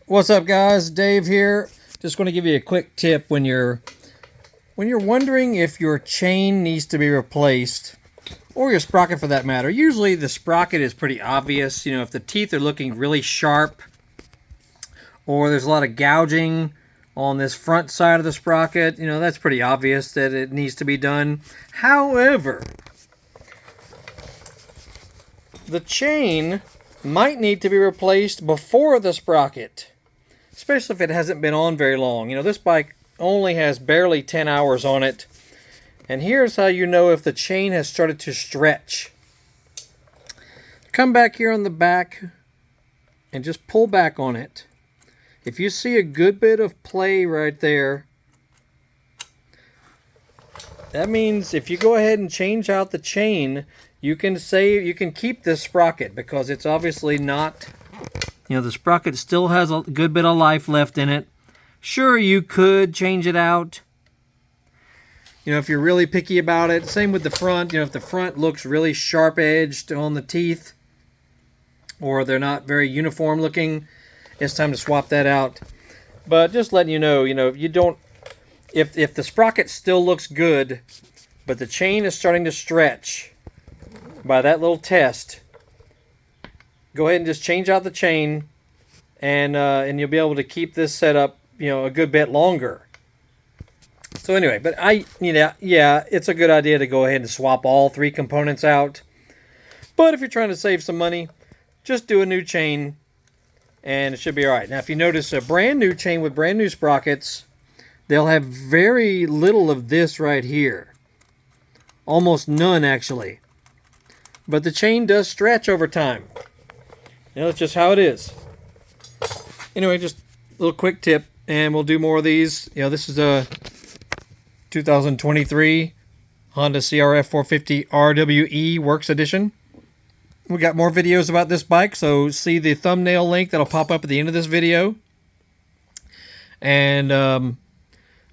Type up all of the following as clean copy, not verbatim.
What's up, guys? Dave here. Just going to give you a quick tip when you're wondering if your chain needs to be replaced, or your sprocket for that matter. Usually the sprocket is pretty obvious. You know, if the teeth are looking really sharp, or there's a lot of gouging on this front side of the sprocket, you know, that's pretty obvious that it needs to be done. However, the chain might need to be replaced before the sprocket, especially if it hasn't been on very long. You know, this bike only has barely 10 hours on it. And here's how you know if the chain has started to stretch. Come back here on the back and just pull back on it. If you see a good bit of play right there, that means if you go ahead and change out the chain, you can keep this sprocket, because it's obviously not, you know, the sprocket still has a good bit of life left in it. Sure, you could change it out, you know, if you're really picky about it. Same with the front. You know, if the front looks really sharp edged on the teeth, or they're not very uniform looking, it's time to swap that out. But just letting you know, if the sprocket still looks good, but the chain is starting to stretch by that little test, go ahead and just change out the chain, and you'll be able to keep this setup, you know, a good bit longer. So anyway, but yeah, it's a good idea to go ahead and swap all three components out. But if you're trying to save some money, just do a new chain, and it should be all right. Now, if you notice a brand new chain with brand new sprockets, they'll have very little of this right here. Almost none, actually. But the chain does stretch over time. You know, it's just how it is. Anyway, just a little quick tip, and we'll do more of these. You know, this is a 2023 Honda CRF450RWE Works Edition. We got more videos about this bike, so see the thumbnail link that'll pop up at the end of this video. And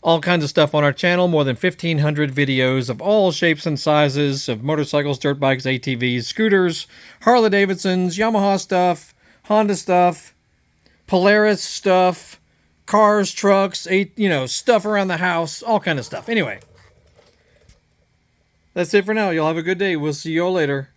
all kinds of stuff on our channel. More than 1,500 videos of all shapes and sizes of motorcycles, dirt bikes, ATVs, scooters, Harley Davidsons, Yamaha stuff, Honda stuff, Polaris stuff, cars, trucks, stuff around the house, all kind of stuff. Anyway, that's it for now. Y'all have a good day. We'll see y'all later.